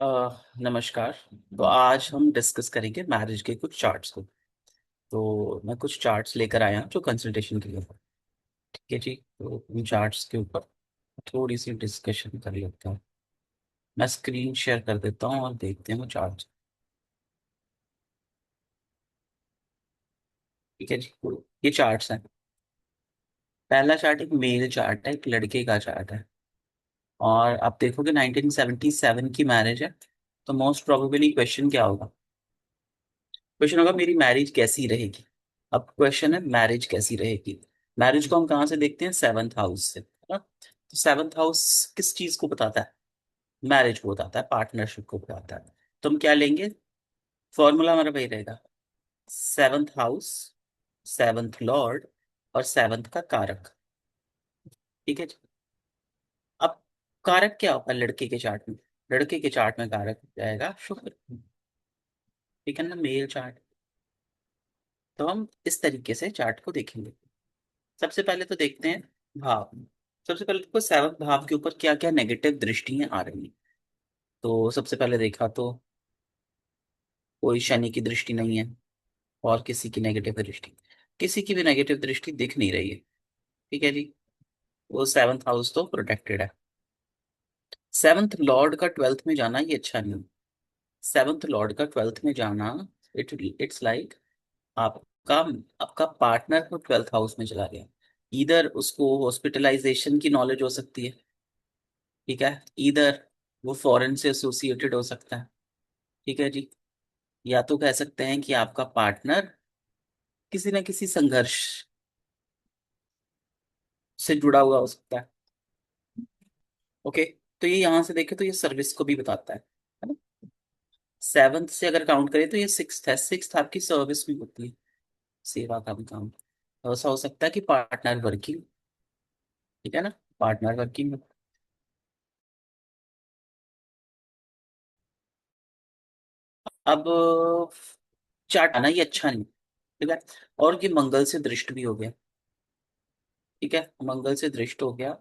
नमस्कार। तो आज हम डिस्कस करेंगे मैरिज के कुछ चार्ट्स को। तो मैं कुछ चार्ट्स लेकर आया हूं जो कंसल्टेशन के लिए। ठीक है जी, तो उन चार्ट्स के ऊपर थोड़ी सी डिस्कशन कर लेते हैं। मैं स्क्रीन शेयर कर देता हूँ और देखते हैं वो चार्ट्स। ठीक है जी, तो ये चार्ट्स हैं। पहला चार्ट एक मेल चार्ट है, एक लड़के का चार्ट है। और आप देखोगे 1977 की मैरिज है। तो मोस्ट प्रोबेबली क्वेश्चन क्या होगा? क्वेश्चन होगा मेरी मैरिज कैसी रहेगी। अब क्वेश्चन है मैरिज कैसी रहेगी। मैरिज को हम कहाँ से देखते हैं? सेवंथ हाउस से, है ना? तो सेवंथ हाउस किस चीज को बताता है? मैरिज को बताता है, पार्टनरशिप को बताता है। तो हम क्या लेंगे? फॉर्मूला हमारा वही रहेगा। सेवंथ हाउस, सेवंथ लॉर्ड और सेवंथ का कारक। ठीक है जी। अब कारक क्या होगा लड़के के चार्ट में? लड़के के चार्ट में कारक जाएगा शुक्र। ठीक है ना, मेल चार्ट। तो हम इस तरीके से चार्ट को देखेंगे। सबसे पहले तो देखते हैं भाव। सबसे पहले तो सेवंथ भाव के ऊपर क्या क्या नेगेटिव दृष्टियां आ रही हैं। तो सबसे पहले देखा तो कोई शनि की दृष्टि नहीं है और किसी की नेगेटिव दृष्टि, किसी की भी नेगेटिव दृष्टि दिख नहीं रही है। ठीक है जी, वो सेवंथ हाउस तो प्रोटेक्टेड है। सेवंथ लॉर्ड का ट्वेल्थ में जाना ये अच्छा नहीं। सेवंथ लॉर्ड का ट्वेल्थ में जाना, इट्स लाइक आपका आपका पार्टनर को ट्वेल्थ हाउस में चला गया। इधर उसको हॉस्पिटलाइजेशन की नॉलेज हो सकती है। ठीक है, इधर वो फॉरेन से एसोसिएटेड हो सकता है। ठीक है जी। या तो कह सकते हैं कि आपका पार्टनर किसी ना किसी संघर्ष से जुड़ा हुआ हो सकता है। ओके। तो ये यहां से देखें तो ये सर्विस को भी बताता है ना? सेवंथ से अगर काउंट करें तो ये सिक्स्थ है। सिक्स्थ आपकी सर्विस भी होती है, सेवा का भी काम। तो ऐसा हो सकता है कि पार्टनर वर्किंग। ठीक है ना, पार्टनर वर्किंग। अब चार्ट आना ये अच्छा नहीं। ठीक है। और ये मंगल से दृष्ट भी हो गया। ठीक है, मंगल से दृष्ट हो गया।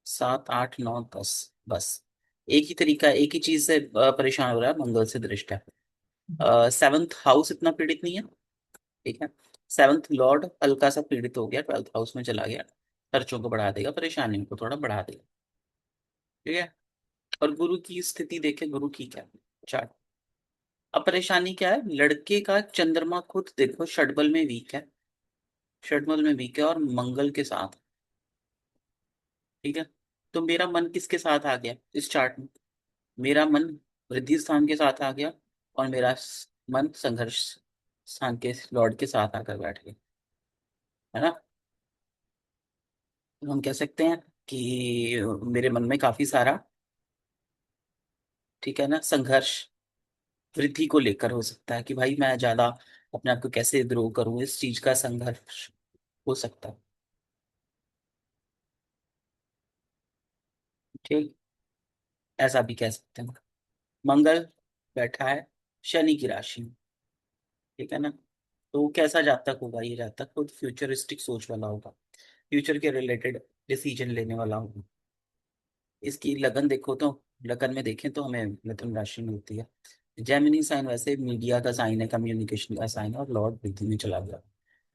7 8 9 10, बस एक ही तरीका, एक ही चीज से परेशान हो रहा है, मंगल से दृष्ट है। सेवंथ हाउस इतना पीड़ित नहीं है। ठीक है। सेवंथ लॉर्ड हल्का सा पीड़ित हो गया, ट्वेल्थ हाउस में चला गया। खर्चों को बढ़ा देगा, परेशानियों को थोड़ा बढ़ा देगा। ठीक है। और गुरु की स्थिति देखे, गुरु की क्या चार्ट। अब परेशानी क्या है? लड़के का चंद्रमा खुद देखो षडबल में वीक है। षडबल में वीक है और मंगल के साथ। ठीक है। तो मेरा मन किसके साथ आ गया इस चार्ट में? मेरा मन वृद्धि स्थान के साथ आ गया और मेरा मन संघर्ष स्थान के लॉर्ड के साथ आकर बैठ गया। है ना? तो हम कह सकते हैं कि मेरे मन में काफी सारा, ठीक है ना, संघर्ष वृद्धि को लेकर हो सकता है कि भाई मैं ज्यादा अपने आप को कैसे ग्रो करूं, इस चीज का संघर्ष हो सकता है। ठीक, ऐसा भी कह सकते हैं। मंगल बैठा है शनि की राशि में। ठीक है ना? तो कैसा जातक होगा ये? जातक खुद फ्यूचरिस्टिक सोच वाला होगा, फ्यूचर के रिलेटेड डिसीजन लेने वाला होगा। इसकी लगन देखो तो, लगन में देखें तो हमें मिथुन राशि मिलती है। जेमिनी साइन वैसे मीडिया का साइन है, कम्युनिकेशन का साइन है, और लॉर्ड वृद्धि में चला गया।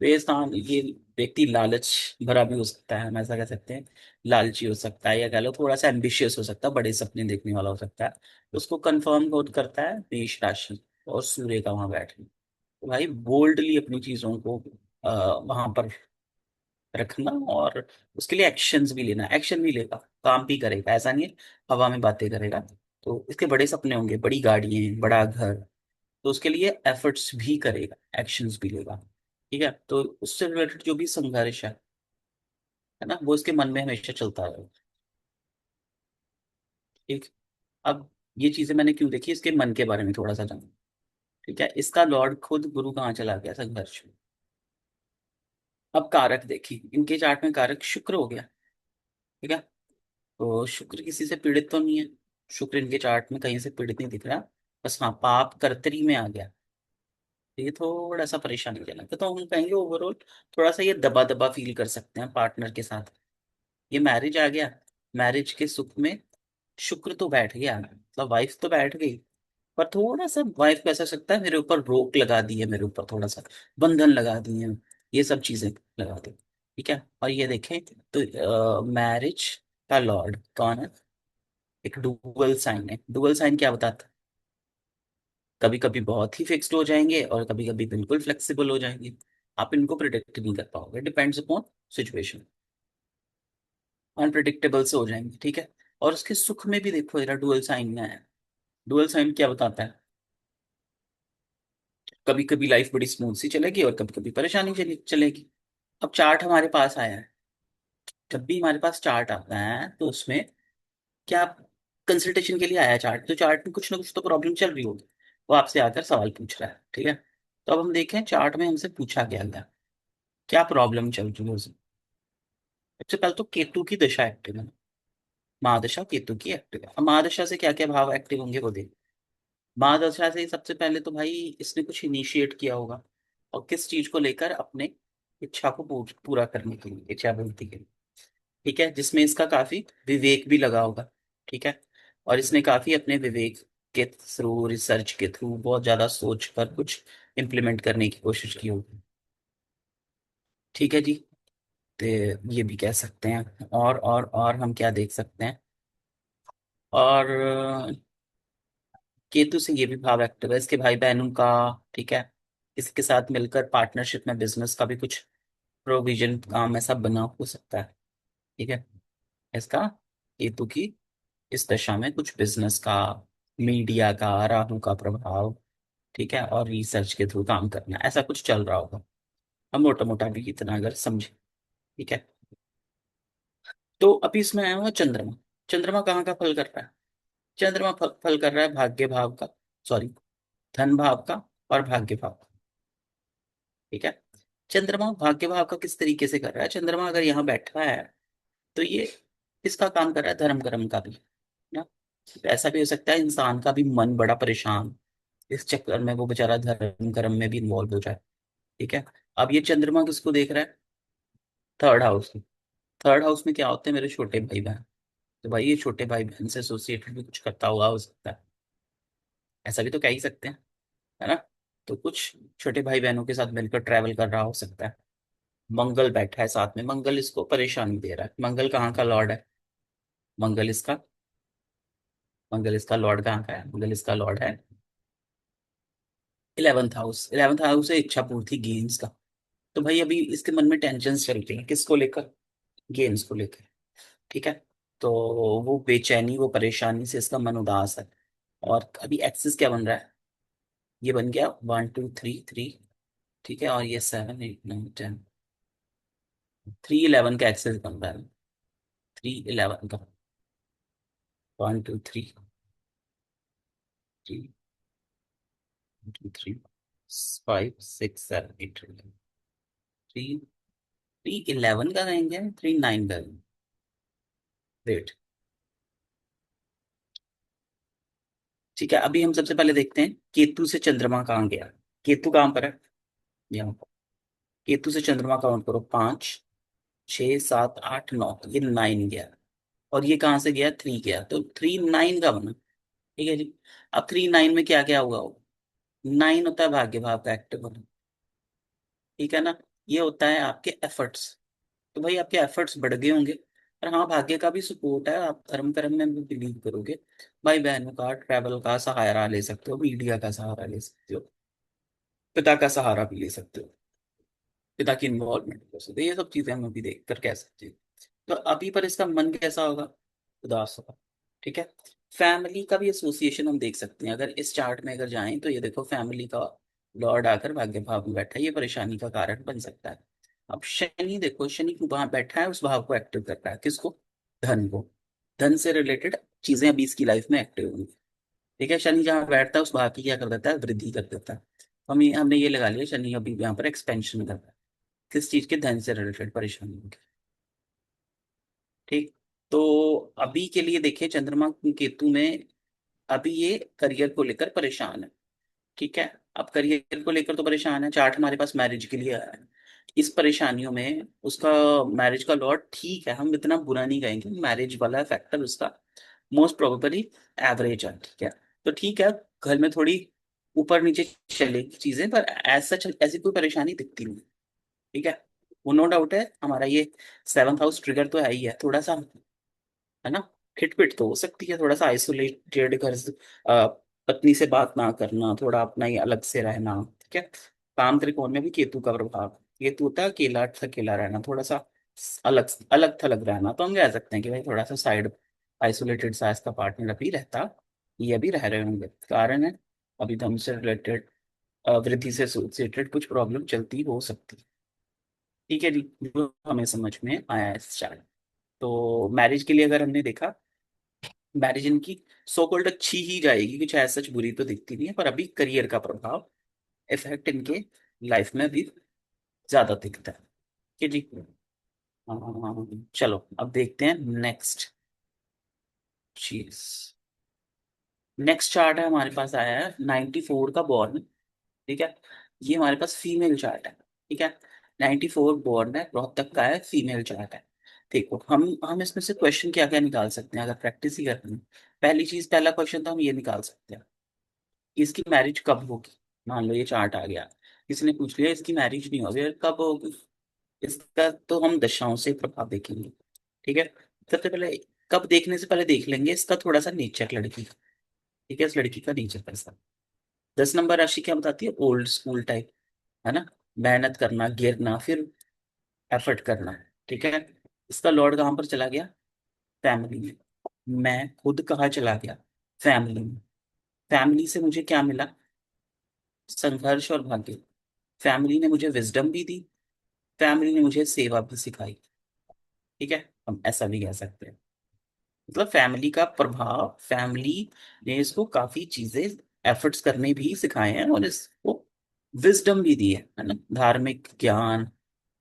तो ये स्थान, ये व्यक्ति लालच भरा भी हो सकता है, हम ऐसा कह सकते हैं। लालची हो सकता है, या कह लो थोड़ा सा एम्बिशियस हो सकता है, बड़े सपने देखने वाला हो सकता है। उसको कंफर्म कोड करता है मेष राशि और सूर्य का वहां बैठना। तो भाई बोल्डली अपनी चीजों को वहां पर रखना, और उसके लिए एक्शंस भी लेना। एक्शन भी लेगा, काम भी करेगा, ऐसा नहीं है हवा में बातें करेगा। तो इसके बड़े सपने होंगे, बड़ी गाड़ियां, बड़ा घर। तो उसके लिए एफर्ट्स भी करेगा, एक्शंस भी लेगा। ठीक है, तो उससे रिलेटेड जो भी संघर्ष है ना, वो इसके मन में हमेशा चलता रहेगा। ठीक। अब ये चीजें मैंने क्यों देखी, इसके मन के बारे में थोड़ा सा जाना। ठीक है, इसका लॉर्ड खुद गुरु कहाँ चला गया? संघर्ष में। अब कारक देखिए, इनके चार्ट में कारक शुक्र हो गया। ठीक है। तो शुक्र किसी से पीड़ित तो नहीं है। शुक्र इनके चार्ट में कहीं से पीड़ित नहीं दिख रहा। बस हाँ, पाप कर्तरी में आ गया। तो ये थोड़ा सा परेशानीजनक है। तो हम कहेंगे ओवरऑल थोड़ा सा ये दबा दबा फील कर सकते हैं पार्टनर के साथ। ये मैरिज आ गया, मैरिज के सुख में शुक्र तो बैठ गया, मतलब वाइफ तो बैठ गई, पर थोड़ा सा वाइफ को ऐसा सकता है मेरे ऊपर रोक लगा दी है, मेरे ऊपर थोड़ा सा बंधन लगा दिए हैं, ये सब चीजें लगा दी। ठीक है, और ये देखें तो मैरिज का लॉर्ड कौन है? एक डुअल साइन है। डुअल साइन क्या बताता है? कभी कभी बहुत ही फिक्स्ड हो जाएंगे और कभी कभी बिल्कुल फ्लेक्सिबल हो जाएंगे। आप इनको प्रिडिक्ट नहीं कर पाओगे, डिपेंड्स अपॉन सिचुएशन, अनप्रिडिक्टेबल से हो जाएंगे। ठीक है, और उसके सुख में भी देखो जरा, डुअल साइन में है। डुअल साइन क्या बताता है? कभी कभी लाइफ बड़ी स्मूथ सी चलेगी और कभी कभी परेशानी चलेगी। अब चार्ट हमारे पास आया है, जब भी हमारे पास चार्ट आता है तो उसमें क्या, कंसल्टेशन के लिए आया है चार्ट, तो चार्ट में कुछ ना कुछ तो प्रॉब्लम चल रही होगी, वो आपसे आकर सवाल पूछ रहा है। ठीक है, तो अब हम देखें चार्ट में हमसे पूछा गया गया क्या प्रॉब्लम चल रही है उसे। सबसे पहले तो केतु की दशा एक्टिव है, महादशा केतु की एक्टिव है। अब महादशा से क्या क्या भाव एक्टिव होंगे वो देख। महादशा से सबसे पहले तो भाई इसने कुछ इनिशिएट किया होगा, और किस चीज को लेकर? अपने इच्छा को पूरा करने के लिए, इच्छा पूर्ति के लिए। ठीक है, जिसमें इसका काफी विवेक भी लगा होगा। ठीक है, और इसने काफी अपने विवेक के थ्रू, रिसर्च के थ्रू बहुत ज्यादा सोच कर कुछ इम्प्लीमेंट करने की कोशिश की होगी। ठीक है जी, तो ये भी कह सकते हैं। और हम क्या देख सकते हैं? और केतु से ये भी भाव एक्टिव है, इसके भाई बहनों का। ठीक है, इसके साथ मिलकर पार्टनरशिप में बिजनेस का भी कुछ प्रोविजन काम ऐसा बना हो सकता है। ठीक है, इसका केतु की इस दशा में कुछ बिजनेस का, मीडिया का, राहु का प्रभाव। ठीक है, और रिसर्च के थ्रू काम करना, ऐसा कुछ चल रहा होगा। हम मोटा मोटा भी इतना अगर समझे। ठीक है, तो अभी इसमें आया हुआ चंद्रमा। चंद्रमा कहाँ का फल कर रहा है? चंद्रमा फल कर रहा है भाग्य भाव का, सॉरी, धन भाव का और भाग्य भाव का। ठीक है, चंद्रमा भाग्य भाव का किस तरीके से कर रहा है? चंद्रमा अगर यहाँ बैठा है तो ये इसका काम कर रहा है धर्म कर्म का भी ना। तो ऐसा भी हो सकता है इंसान का भी मन बड़ा परेशान, इस चक्कर में वो बेचारा धर्म कर्म में भी इन्वॉल्व हो जाए। ठीक है, अब ये चंद्रमा किसको देख रहा है? Third house. थर्ड हाउस में क्या होते हैं? मेरे छोटे भाई बहन। तो भाई ये छोटे भाई बहन से एसोसिएटेड भी कुछ करता हुआ हो सकता है, ऐसा भी तो कह ही सकते हैं, है ना। तो कुछ छोटे भाई बहनों के साथ मिलकर ट्रैवल कर रहा हो सकता है। मंगल बैठा है साथ में, मंगल इसको परेशानी दे रहा है। मंगल कहाँ का लॉर्ड है? मंगल इसका मंगल इसका लॉर्ड कहाँ का है? मंगल इसका लॉर्ड है 11th हाउस। 11th हाउस है इच्छा पूर्ति, गेन्स का। तो भाई अभी इसके मन में टेंशन चल रही है, किसको लेकर? गेन्स को लेकर। ठीक है, तो वो बेचैनी, वो परेशानी से इसका मन उदास है। और अभी एक्सिस क्या बन रहा है? ये बन गया 1 2 3 3। ठीक है, और ये 7 8 9 10, 3 11 का एक्सिस बन रहा है। 3 11 का, 1 2 3 3 5 6 7 8 3 3 11 का रहेंगे, 3 9 का? वेट, ठीक है, अभी हम सबसे पहले देखते हैं केतु से चंद्रमा कहाँ गया। केतु कहाँ पर है? यहाँ पर। केतु से चंद्रमा काउंट करो, 5 6 7 8 9, ये 9 गया। और ये कहाँ से गया? 3 गया, तो 3 9 का बना। ठीक है जी, अब 3 9 में क्या क्या हुआ? 9 होता है भाग्य भाव का एक्टिव होना। ठीक है ना, ये होता है आपके एफर्ट्स। तो भाई आपके एफर्ट्स बढ़ गए होंगे। और हाँ, भाग्य का भी सपोर्ट है, आप धर्म कर्म में भी बिलीव करोगे। भाई बहनों का, ट्रैवल का सहारा ले सकते हो, मीडिया का सहारा ले सकते हो, पिता का सहारा भी ले सकते हो, पिता की इन्वॉल्वमेंट कर सकते हो। ये सब चीजें हम अभी देख कर कह सकते हैं। तो अभी पर इसका मन कैसा होगा? उदास होगा। ठीक है, फैमिली का भी एसोसिएशन हम देख सकते हैं, अगर इस चार्ट में अगर जाएं तो ये देखो फैमिली का लॉर्ड आकर भाग्य भाव में बैठा है, ये परेशानी का कारण बन सकता है। अब शनि देखो, शनि वहां बैठा है, उस भाव को एक्टिव कर रहा है, किसको? धन को। धन से रिलेटेड चीजें अभी इसकी लाइफ में एक्टिव होंगी। ठीक है, शनि जहाँ बैठता है उस भाव की क्या कर देता है? वृद्धि कर देता है। हमने ये लगा लिया शनि अभी यहाँ पर एक्सपेंशन कर रहा है, किस चीज के? धन से रिलेटेड परेशानी होगी। ठीक, तो अभी के लिए देखिए चंद्रमा केतु में, अभी ये करियर को लेकर परेशान है। ठीक है, अब करियर को लेकर तो परेशान है, चार्ट हमारे पास मैरिज के लिए आया है। इस परेशानियों में उसका मैरिज का लॉर्ड ठीक है, हम इतना बुरा नहीं कहेंगे, मैरिज वाला फैक्टर उसका मोस्ट प्रोबेबली एवरेज है, ठीक है। तो ठीक है, घर में थोड़ी ऊपर नीचे चलेगी चीजें, पर ऐसा चल ऐसी कोई परेशानी दिखती नहीं, ठीक है। वो नो डाउट है, हमारा ये सेवंथ हाउस ट्रिगर तो है ही है थोड़ा सा, है ना। खिटपिट तो हो सकती है, थोड़ा सा आइसोलेटेड घर से, पत्नी से बात ना करना, थोड़ा अपना ही अलग से रहना, ठीक है। काम त्रिकोण में भी केतु का प्रभाव, केतु होता है अकेला थकेला रहना, थोड़ा सा अलग अलग थलग रहना। तो हम कह सकते हैं कि भाई थोड़ा सा साइड आइसोलेटेड सा इसका पार्टनर अभी रहता, ये अभी रह रहे होंगे। कारण है अभी धन से रिलेटेड, वृद्धि से एसोसिएटेड कुछ प्रॉब्लम चलती हो सकती है, ठीक है जी। जो हमें समझ में आया इस चार्ट। तो मैरिज के लिए अगर हमने देखा, मैरिज इनकी सो कॉल्ड अच्छी ही जाएगी, कुछ ऐसा सच बुरी तो दिखती नहीं है, पर अभी करियर का प्रभाव, इफेक्ट इनके लाइफ में भी ज्यादा दिखता है, कि जी। चलो अब देखते हैं नेक्स्ट चीज। नेक्स्ट चार्ट है हमारे पास, आया है 94 का बॉर्न, ठीक है। ये हमारे पास फीमेल चार्ट है, ठीक है। 94 बॉर्न है, रोहतक का है, फीमेल चार्ट है। देखो हम इसमें से क्वेश्चन क्या क्या निकाल सकते हैं अगर प्रैक्टिस ही करनी है। पहली चीज, पहला क्वेश्चन तो हम ये निकाल सकते हैं कि इसकी मैरिज कब होगी। मान लो ये चार्ट आ गया, किसी ने पूछ लिया इसकी मैरिज नहीं होगी, यार कब होगी। इसका तो हम दशाओं से प्रभाव देखेंगे, ठीक है। सबसे पहले, कब देखने से पहले देख लेंगे इसका थोड़ा सा नेचर लड़की का, ठीक है। इस लड़की का नेचर कैसा, 10 नंबर राशि क्या बताती है, ओल्ड स्कूल टाइप, है ना। मेहनत करना, गिरना, फिर एफर्ट करना, ठीक है। इसका लॉर्ड कहाँ पर चला गया, फैमिली में। मैं खुद कहाँ चला गया, फैमिली में। फैमिली से मुझे क्या मिला, संघर्ष और भाग्य। फैमिली ने मुझे विजडम भी दी, फैमिली ने मुझे सेवा भी सिखाई, ठीक है। हम ऐसा भी कह सकते हैं, मतलब फैमिली का प्रभाव, फैमिली ने इसको काफी चीजें, एफर्ट्स करने भी सिखाए हैं, और इसको विजडम भी दी है ना, धार्मिक ज्ञान,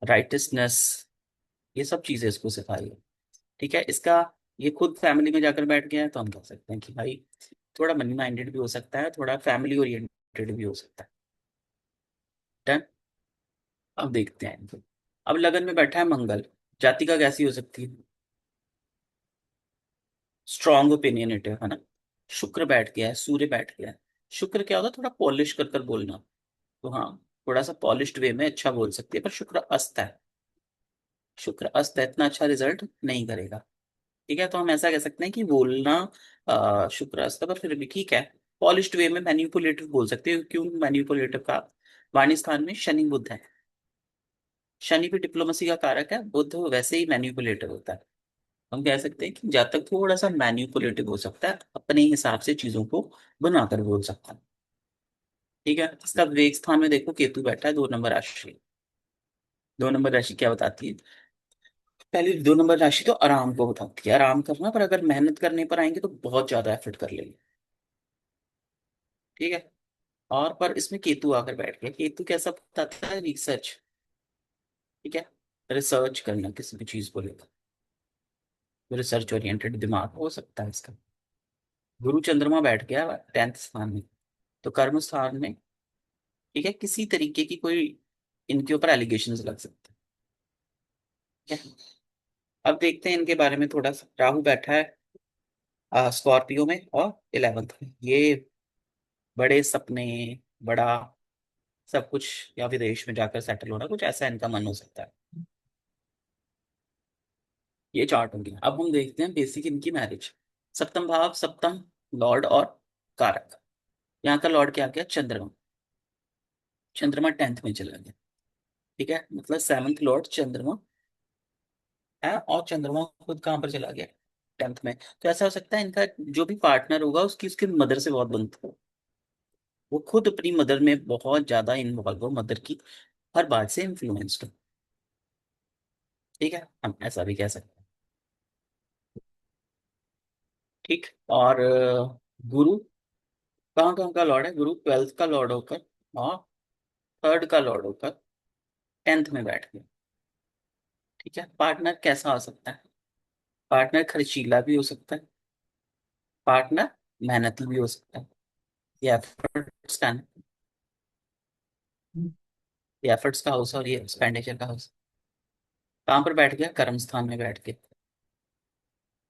राइटियसनेस, ये सब चीजें इसको सिखाई है, ठीक है। इसका, ये खुद फैमिली में जाकर बैठ गया है, तो हम कह सकते हैं कि भाई थोड़ा मनी माइंडेड भी हो सकता है, थोड़ा फैमिली ओरिएंटेड भी हो सकता है। डन। अब देखते हैं इनको। अब लगन में बैठा है मंगल, जातिका कैसी हो सकती है, स्ट्रॉन्ग ओपिनियनेटिव, है ना। शुक्र बैठ गया है, सूर्य बैठ गया है। शुक्र क्या होता है, थोड़ा पॉलिश कर कर बोलना, तो हाँ, थोड़ा सा पॉलिश्ड वे में अच्छा बोल सकती है, पर शुक्र अस्त है, शुक्र अस्त है, इतना अच्छा रिजल्ट नहीं करेगा, ठीक है। तो हम ऐसा कह सकते हैं कि बोलना शुक्र अस्त है, पर फिर भी ठीक है। पॉलिश्ड वे में मैन्युपुलेटिव बोल सकते हैं, क्यों मैन्युपुलेटिव का, वाणी स्थान में शनि बुध है, शनि भी डिप्लोमेसी का कारक है, बुध वैसे ही मैन्युपुलेटिव होता है। हम कह सकते हैं कि जातक थोड़ा सा मैन्युपुलेटिव हो सकता है, अपने हिसाब से चीजों को बनाकर बोल सकता है, ठीक है। इसका विवेक स्थान में देखो केतु बैठा है, 2 नंबर राशि। 2 नंबर राशि क्या बताती है, पहले 2 नंबर राशि तो आराम को बताती है, आराम करना, पर अगर मेहनत करने पर आएंगे तो बहुत ज्यादा एफर्ट कर लेंगे, ठीक है। और पर इसमें केतु आकर बैठ गया, केतु कैसा बताता है, रिसर्च, ठीक है। रिसर्च करना किसी भी चीज को लेकर, रिसर्च ओरिएंटेड दिमाग हो सकता है इसका। गुरु चंद्रमा बैठ गया 10th स्थान में, तो कर्म स्थान में, ठीक है, किसी तरीके की कोई इनके ऊपर एलिगेशंस लग सकते हैं, ठीक है। अब देखते हैं इनके बारे में थोड़ा सा। राहु बैठा है स्कॉर्पियो में और 11th में, ये बड़े सपने, बड़ा सब कुछ, या विदेश में जाकर सेटल होना, कुछ ऐसा इनका मन हो सकता है। ये चार्ट हो गया। अब हम देखते हैं बेसिक इनकी मैरिज। सप्तम भाव, सप्तम लॉर्ड और कारक, यहाँ का लॉर्ड क्या गया, चंद्रमा। चंद्रमा 10th में चला गया, ठीक है, मतलब 7th लॉर्ड चंद्रमा है, और चंद्रमा खुद कहाँ पर चला गया, 10th में। तो ऐसा हो सकता है इनका जो भी पार्टनर होगा उसकी उसकी मदर से बहुत बनता हो, वो खुद अपनी मदर में बहुत ज्यादा इन्वॉल्व हो, मदर की हर बात से इन्फ्लुएंस्ड हो, ठीक है। हम ऐसा भी कह सकते हैं, ठीक। और गुरु कहाँ कहाँ का लॉर्ड है, गुरु 12th का लॉर्ड होकर और 3rd का लॉर्ड होकर 10th में बैठ गया, ठीक है। पार्टनर कैसा हो सकता है, पार्टनर खर्चीला भी हो सकता है, पार्टनर मेहनती भी हो सकता है, ये एफर्ट्स का, ये एफर्ट्स का हाउस और ये एक्सपेंडिचर का हाउस। कहाँ पर बैठ गया, कर्म स्थान में बैठ के,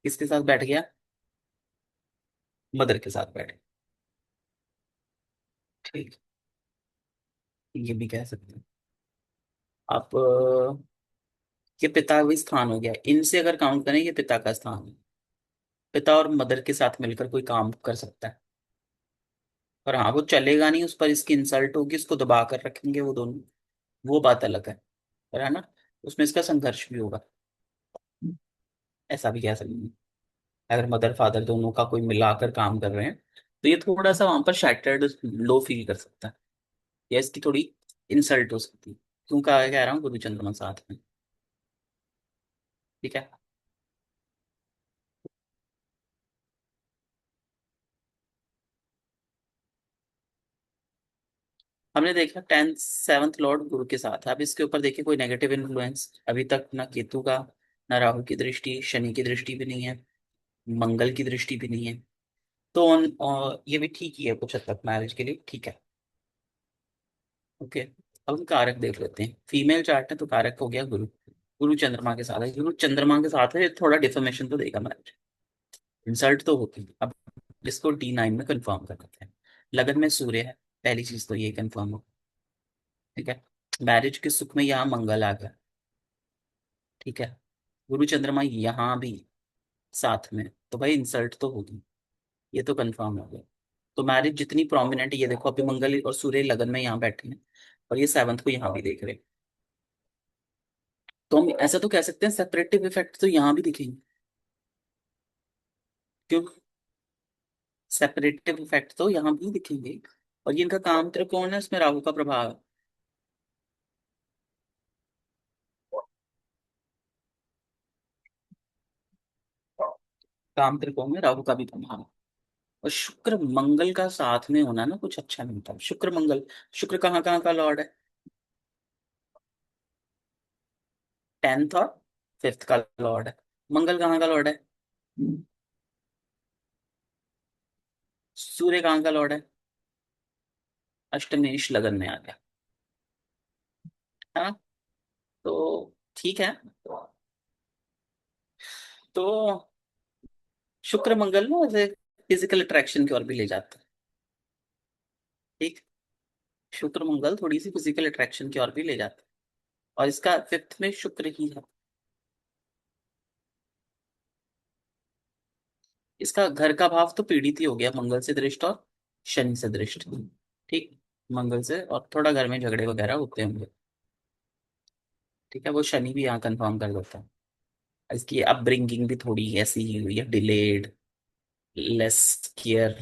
किसके साथ बैठ गया, मदर के साथ बैठे। ठीक, ये भी कह सकते हैं आप। ये पिता भी स्थान हो गया, इनसे अगर काउंट करें ये पिता का स्थान है। पिता और मदर के साथ मिलकर कोई काम कर सकता है। पर हाँ, वो चलेगा नहीं, उस पर इसकी इंसल्ट होगी, इसको दबा कर रखेंगे वो दोनों, वो बात अलग है। पर है ना, उसमें इसका संघर्ष भी होगा, ऐसा भी कह सकते हैं। अगर मदर फादर दोनों का कोई मिलाकर काम कर रहे हैं, तो ये थोड़ा सा वहां पर शैटर्ड लो फील कर सकता है, या इसकी थोड़ी इंसल्ट हो सकती है। क्यों कह रहा हूँ गुरु चंद्रमा साथ में। ठीक है। हमने देखा 10th 7th लॉर्ड गुरु के साथ है। अब इसके ऊपर देखिए कोई नेगेटिव इन्फ्लुएंस अभी तक ना केतु का, ना राहु की दृष्टि, शनि की दृष्टि भी नहीं है, मंगल की दृष्टि भी नहीं है। तो ये भी ठीक ही है कुछ हद तक, मैरिज के लिए ठीक है। ओके। अब हम कारक देख लेते हैं, फीमेल चार्ट है तो कारक हो गया गुरु। गुरु चंद्रमा के साथ है, गुरु चंद्रमा के साथ है, थोड़ा डिफॉर्मेशन तो देगा मैरिज, इंसल्ट तो होती है। अब इसको D9 में कंफर्म कर देते हैं। लगन में सूर्य है, पहली चीज तो ये कंफर्म हो। ठीक है। मैरिज के सुख में यहाँ मंगल आ गया। ठीक है। गुरु चंद्रमा यहाँ भी साथ में, तो भाई इंसल्ट तो होगी, ये तो कंफर्म हो गया। तो मैरिज जितनी प्रोमिनेंट है, ये देखो अभी मंगल और सूर्य लगन में यहाँ बैठे हैं, और ये 7th को यहाँ भी देख रहे हैं। तो हम ऐसा तो कह सकते हैं सेपरेटिव इफेक्ट तो यहाँ भी दिखेंगे। क्यों? सेपरेटिव इफेक्ट तो यहाँ भी दिखेंगे, और ये इनका काम त्रिकोण है, इसमें राहु का प्रभाव है। काम त्रिकोण में राहु का भी प्रभाव है। और शुक्र मंगल का साथ में होना ना कुछ अच्छा नहीं था। शुक्र मंगल, शुक्र कहाँ कहाँ का लॉर्ड है? 10th और 5th का लॉर्ड है। मंगल कहाँ का लॉर्ड है? सूर्य कहाँ का लॉर्ड है? अष्टमेश लगन में आ गया। हाँ। तो ठीक है। तो शुक्र मंगल ना ऐसे फिजिकल अट्रैक्शन की ओर भी ले जाता है। ठीक। शुक्र मंगल थोड़ी सी फिजिकल अट्रैक्शन की ओर भी ले जाता है, और इसका 5th में शुक्र ही है। इसका घर का भाव तो पीड़ित ही हो गया, मंगल से दृष्ट और शनि से दृष्ट। ठीक। मंगल से, और थोड़ा घर में झगड़े वगैरह होते होंगे। ठीक है, वो शनि भी यहाँ कंफर्म कर देता है। इसकी अपब्रिंगिंग भी थोड़ी ऐसी ही हुई है, डिलेड, लेस केयर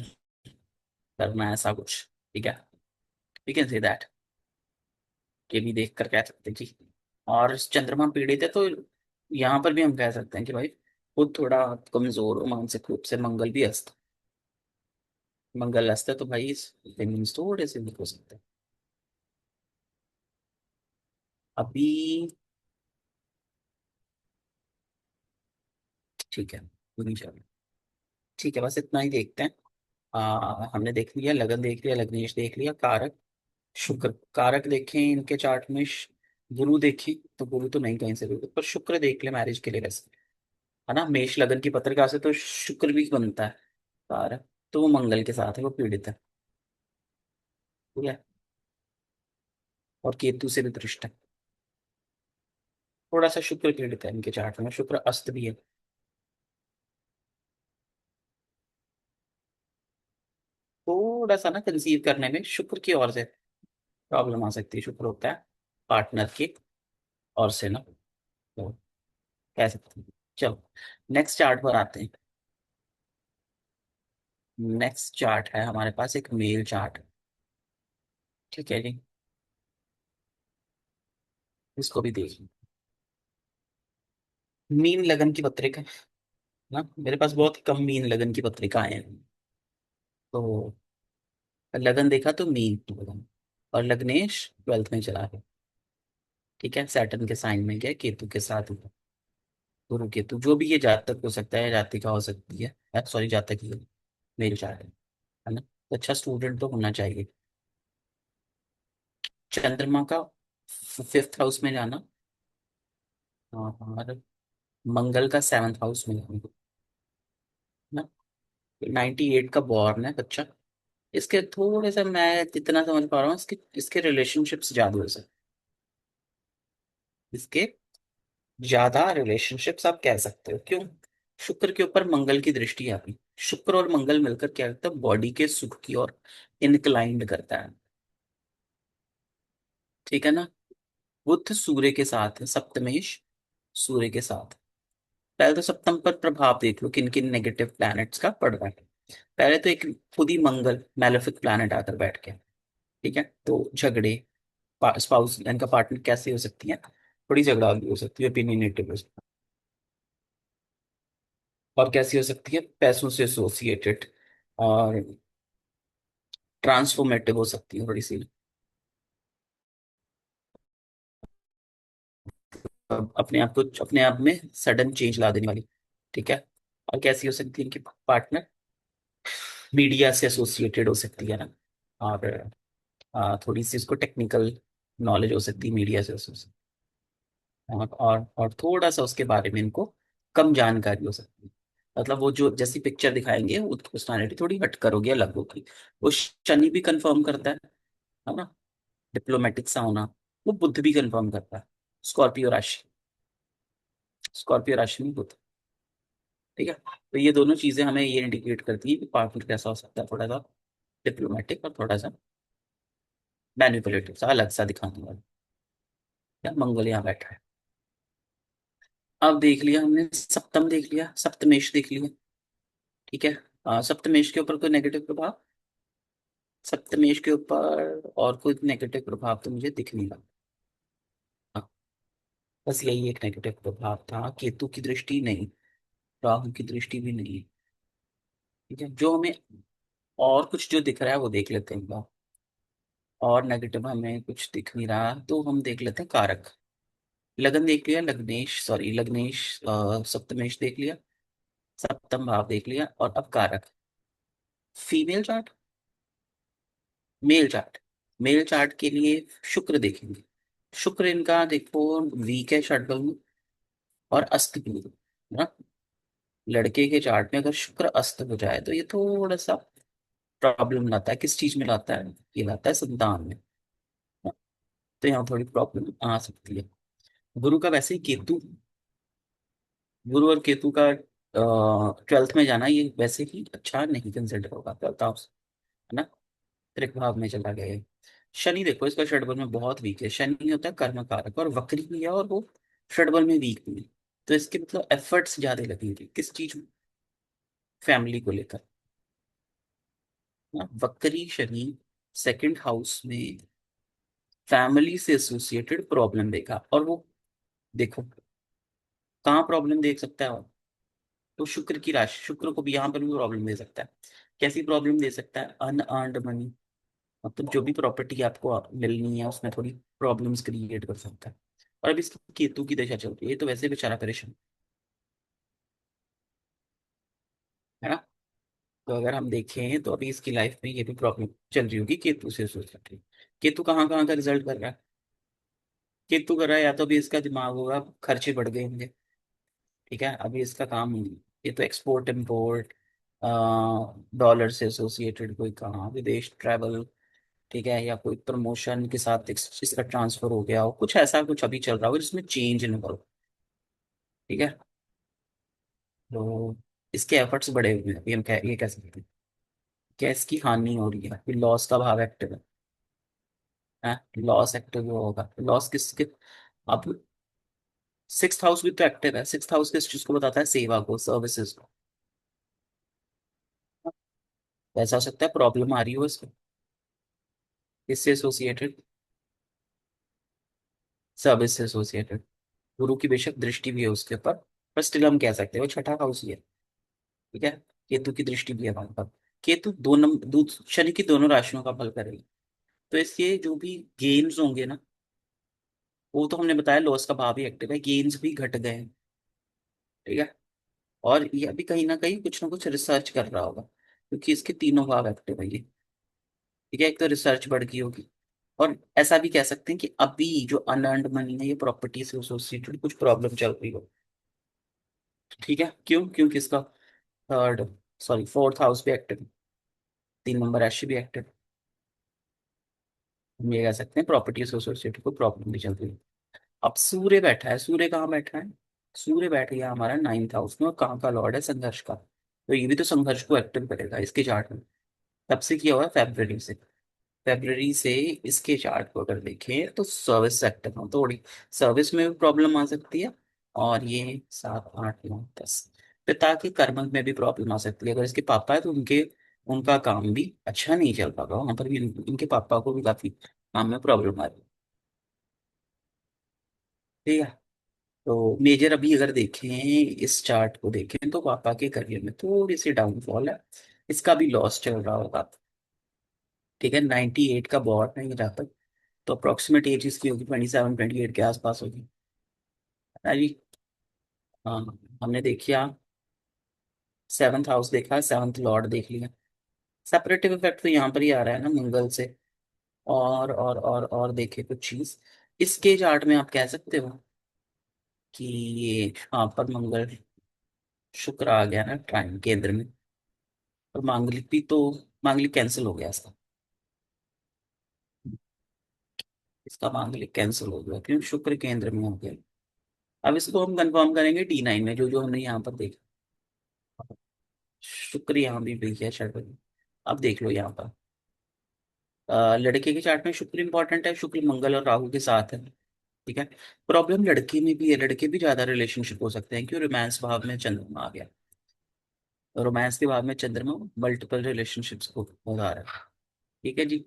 करना, ऐसा कुछ। ठीक है, वी कैन से दैट, ये भी देख कर कह सकते हैं जी। और चंद्रमा पीड़ित है तो यहाँ पर भी हम कह सकते हैं कि भाई खुद थोड़ा कमजोर हो मानसिक रूप से। मंगल भी अस्त, मंगल अस्त है तो भाई feelings थोड़े से वीक हो सकते हैं। अभी ठीक है, नहीं चलो। ठीक है, बस इतना ही देखते हैं। हमने देख लिया लगन, देख लिया लग्नेश, देख लिया कारक। शुक्र कारक देखें इनके चार्ट में, गुरु देखें तो गुरु तो नहीं कहीं से भी, पर शुक्र देख ले मैरिज के लिए वैसे, है ना। मेष लगन की पत्रिका से तो शुक्र भी बनता है कारक, तो वो मंगल के साथ है, वो पीड़ित है। ठीक है। और केतु से भी दृष्ट है। थोड़ा सा शुक्र पीड़ित है इनके चार्ट में, शुक्र अस्त भी है। थोड़ा सा ना कंसीव करने में शुक्र की ओर से प्रॉब्लम आ सकती है। शुक्र होता है पार्टनर की ओर से ना, तो कह सकते हैं। चलो नेक्स्ट चार्ट पर आते हैं। नेक्स्ट चार्ट है हमारे पास एक मेल चार्ट। ठीक है जी, इसको भी देख लो। मीन लगन की पत्रिका ना, मेरे पास बहुत कम मीन लगन की पत्रिकाएं हैं। तो लगन देखा तो मीन लगन, और लग्नेश 12th में चला गया। ठीक है, सैटर्न के साइन में गया, केतु के साथ हुआ। गुरु केतु जो भी ये जातक हो सकता है, जातिका हो सकती है, सॉरी जातक ही है, मेल चार्ट है ना। तो अच्छा स्टूडेंट तो होना चाहिए। चंद्रमा का 5th हाउस में जाना, और मंगल का 7th हाउस में जाना, है ना। 98 का बॉर्न है बच्चा। इसके थोड़े से मैं जितना समझ पा रहा हूँ, इसके इसके रिलेशनशिप्स ज्यादा हो सकते। इसके ज्यादा रिलेशनशिप्स आप कह सकते हो, क्यों? शुक्र के ऊपर मंगल की दृष्टि आ गई। शुक्र और मंगल मिलकर क्या करता है, बॉडी के सुख की ओर इनक्लाइंड करता है। ठीक है ना? बुध सूर्य के साथ है, सप्तमेश सूर्य के साथ। पहले तो सप्तम पर प्रभाव देख लो किन किन नेगेटिव प्लैनेट्स का पड़ रहा है। पहले तो एक खुद ही मंगल मैलेफिक प्लैनेट आकर बैठ गया। ठीक है, तो झगड़े, स्पाउस इनका पार्टनर कैसे हो सकती है, थोड़ी झगड़ा भी हो सकती है, ओपिनियनेटिव हो सकती है। और कैसी हो सकती है, पैसों से एसोसिएटेड और ट्रांसफॉर्मेटिव हो सकती है थोड़ी सी। अपने आप को अपने आप में सडन चेंज ला देने वाली। ठीक है। और कैसी हो सकती है इनकी पार्टनर, मीडिया से एसोसिएटेड हो सकती है ना। और थोड़ी सी इसको टेक्निकल नॉलेज हो सकती है मीडिया से associated। और थोड़ा सा उसके बारे में इनको कम जानकारी हो सकती है। मतलब वो जो जैसी पिक्चर दिखाएंगे वो पर्सनालिटी थोड़ी हट करोगे, अलग होगी। वो शनि भी कंफर्म करता है ना, डिप्लोमेटिक सा होना। वो बुध भी कंफर्म करता है, स्कॉर्पियो राशि। स्कॉर्पियो राशि में बुध। ठीक है, तो ये दोनों चीजें हमें ये इंडिकेट करती है कि पार्टनर कैसा हो सकता है, थोड़ा सा डिप्लोमेटिक और थोड़ा सा मैनिपुलेटिव सा, अलग सा दिखाने वाला। या मंगल यहाँ बैठा है। अब देख लिया हमने, सप्तम देख लिया, सप्तमेश देख लिया। ठीक है। सप्तमेश के ऊपर कोई नेगेटिव प्रभाव, सप्तमेश के ऊपर और कोई नेगेटिव प्रभाव तो मुझे दिख नहीं रहा। हाँ, बस यही एक नेगेटिव प्रभाव था, केतु की दृष्टि नहीं, राहु की दृष्टि भी नहीं। ठीक है, जो हमें और कुछ जो दिख रहा है वो देख लेते हैं एक बार। और नेगेटिव हमें कुछ दिख नहीं रहा तो हम देख लेते हैं कारक। लगन देख लिया, लग्नेश सॉरी लग्नेश, सप्तमेश देख लिया, सप्तम भाव देख लिया, और अब कारक। Female chart, male chart. Male chart के लिए शुक्र देखेंगे। शुक्र इनका देखो वीक है षटबल में, और अस्त भी है ना। लड़के के चार्ट में अगर शुक्र अस्त हो जाए तो ये थोड़ा सा प्रॉब्लम लाता है। किस चीज में लाता है, ये लाता है संतान में। तो यहाँ थोड़ी प्रॉब्लम आ सकती है। गुरु का वैसे ही केतु, गुरु और केतु का 12th में जाना ये वैसे ही अच्छा नहीं कंसिडर होगा, 12th हाउस है ना, त्रिक भाव में चला गया है। शनि देखो इसका षटबल में बहुत वीक है। शनि होता है कर्म कारक, और वक्री भी है, और वो षटबल में वीक भी है। तो इसके मतलब एफर्ट्स ज्यादा लगेंगे किस चीज में, फैमिली को लेकर ना। वक्री शनि सेकंड हाउस में फैमिली से एसोसिएटेड प्रॉब्लम देखा, और वो देखो कहाँ प्रॉब्लम देख सकता है वो? तो शुक्र की राशि, शुक्र को भी यहाँ पर भी प्रॉब्लम दे सकता है। कैसी प्रॉब्लम दे सकता है, अनअर्न्ड मनी। मतलब जो भी प्रॉपर्टी आपको मिलनी है उसमें थोड़ी प्रॉब्लम्स क्रिएट कर सकता है। और अभी इसकी केतु की दशा चल रही है, ये तो वैसे बेचारा परेशान है ना। तो अगर हम देखें तो अभी इसकी लाइफ में ये भी प्रॉब्लम चल रही होगी केतु से सोच सकते हैं। केतु कहाँ कहाँ का रिजल्ट कर रहा है, केतु कर रहा है या तो अभी इसका दिमाग होगा खर्चे बढ़ गए होंगे। ठीक है, अभी इसका काम, ये तो एक्सपोर्ट इम्पोर्ट, डॉलर से एसोसिएटेड कोई कहाँ विदेश ट्रैवल। ठीक है, या कोई प्रमोशन के साथ इसका ट्रांसफर हो गया हो, कुछ ऐसा कुछ अभी चल रहा हो जिसमें चेंज इन्वॉल्व। ठीक है, तो इसके एफर्ट्स बढ़े हुए हैं, अभी हम ये कह सकते हैं। क्या इसकी हानि हो रही है, लॉस का भाव एक्टिव है, लॉस एक्टिव होगा, लॉस किसके? अब सिक्स हाउस भी तो एक्टिव है। सिक्स हाउस किस चीज को बताता है, सेवा को, सर्विसेज को। ऐसा हो सकता है प्रॉब्लम आ रही हो इसको, इससे एसोसिएटेड, सर्विस से एसोसिएटेड। गुरु की बेशक दृष्टि भी है उसके ऊपर, पर स्टिल हम कह सकते हैं वो छठा हाउस ही है। ठीक है, केतु की दृष्टि भी है वहां पर। केतु दो नंबर शनि की दोनों राशियों का फल करेगी। तो इसके जो भी गेन्स होंगे ना, वो तो हमने बताया लॉस का भाव ही एक्टिव है, गेन्स भी घट गए हैं। ठीक है, और ये अभी कहीं ना कुछ रिसर्च कर रहा होगा, क्योंकि इसके तीनों भाव एक्टिव है ये। ठीक है, एक तो रिसर्च बढ़ गई होगी, और ऐसा भी कह सकते हैं कि अभी जो अनअर्न्ड मनी है ये प्रॉपर्टी से एसोसिएटेड कुछ प्रॉब्लम चल रही हो। ठीक है, क्यों? क्योंकि इसका थर्ड सॉरी, फोर्थ हाउस भी एक्टिव, 3 नंबर राशि भी एक्टिव। हम ये कह सकते हैं प्रॉपर्टी से एसोसिएटेड कोई प्रॉब्लम भी चल रही है। अब सूर्य बैठा है, सूर्य कहाँ बैठा है? सूर्य बैठ गया हमारा 9th हाउस में, और कहाँ का लॉर्ड है? संघर्ष का, तो ये भी तो संघर्ष को एक्टिव करेगा इसके चार्ट में। तब से किया हुआ है, फेब्रवरी से। फेब्रवरी से इसके चार्ट को अगर देखें तो सर्विस सेक्टर में थोड़ी, सर्विस में भी प्रॉब्लम आ सकती है। और ये 7 8 9 10, पिता के कर्म में भी प्रॉब्लम आ सकती है। अगर इसके पापा है तो उनके, उनका काम भी अच्छा नहीं चल पाएगा वहां पर भी, इनके पापा को भी काफी काम में प्रॉब्लम आ रही है। ठीक है। तो मेजर अभी अगर देखें, इस चार्ट को देखें तो पापा के करियर में थोड़ी सी डाउनफॉल है, इसका भी लॉस चल रहा होगा। ठीक है, 98 का बहुत नहीं जाता, तो अप्रोक्सीमेट एज इसकी होगी 27 28 के आसपास होगी, है ना जी? हाँ, हमने देखिया 7th हाउस देखा, 7th लॉर्ड देख लिया। सेपरेटिव इफेक्ट तो यहाँ पर ही आ रहा है ना, मंगल से। और देखे कुछ चीज इसके चार्ट में, आप कह सकते हो कि ये यहाँ पर मंगल शुक्र आ गया ना टाइम केंद्र में, और मांगलिक भी तो, मांगलिक कैंसिल हो गया इसका। इसका मांगलिक कैंसिल हो गया क्योंकि शुक्र केंद्र में हो गया। अब इसको हम कंफर्म करेंगे D9 में, जो जो हमने यहाँ पर देखा। शुक्र यहाँ भी है शायद। अब देख लो यहाँ पर, लड़के के चार्ट में शुक्र इंपॉर्टेंट है, शुक्र मंगल और राहु के साथ है। ठीक है। प्रॉब्लम लड़के में भी है, लड़के भी ज्यादा रिलेशनशिप हो सकते हैं, क्यों? रोमांस भाव में चंद्रमा आ गया, रोमांस के भाव में चंद्रमा मल्टीपल रिलेशनशिप्स को बता रहा है। ठीक है जी।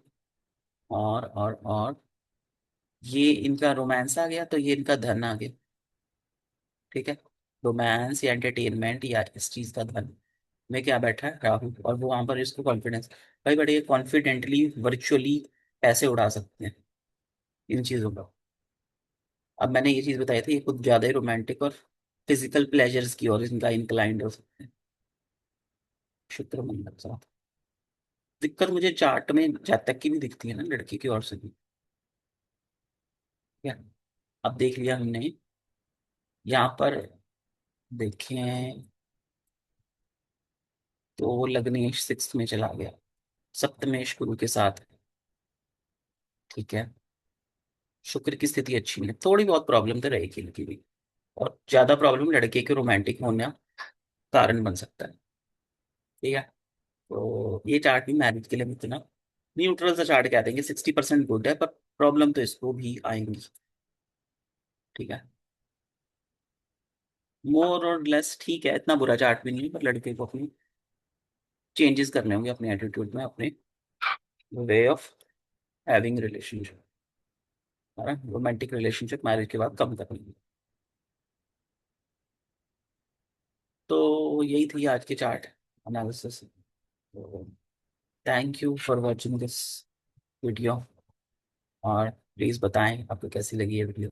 और ये इनका रोमांस आ गया, तो ये इनका धन आ गया। ठीक है। रोमांस या एंटरटेनमेंट या इस चीज का धन में क्या बैठा है? राहु, और वो वहां पर इसको कॉन्फिडेंस, भाई बड़े कॉन्फिडेंटली वर्चुअली पैसे उड़ा सकते हैं इन चीजों का। अब मैंने ये चीज बताई थी, ये कुछ ज्यादा ही रोमांटिक और फिजिकल प्लेजर्स की ओर इनका इंक्लाइंड हो सकते हैं, शुक्र मंगल साथ। दिक्कत मुझे चार्ट में जातक की भी दिखती है ना, लड़की की ओर से भी। क्या, अब देख लिया हमने यहाँ पर, देखें तो लग्नेश 6th में चला गया, सप्तमेश गुरु के साथ। ठीक है। शुक्र की स्थिति अच्छी नहीं है, थोड़ी बहुत प्रॉब्लम तो रहेगी इनकी भी, और ज्यादा प्रॉब्लम लड़के के रोमांटिक होने का कारण बन सकता है। ठीक है। तो ये चार्ट भी मैरिज के लिए इतना न्यूट्रल सा चार्ट कह देंगे, 60% गुड है, पर प्रॉब्लम तो इसको भी आएंगी। ठीक है। मोर और लेस ठीक है, इतना बुरा चार्ट भी नहीं है, पर लड़के को अपनी चेंजेस करने होंगे अपने एटीट्यूड में, अपने वे ऑफ हैविंग रिलेशनशिप, है ना, रोमांटिक रिलेशनशिप मैरिज के बाद कम करनी है। तो यही थी आज की चार्ट एनालिसिस। तो thank you for watching this video, और प्लीज़ बताएं आपको कैसी लगी ये वीडियो।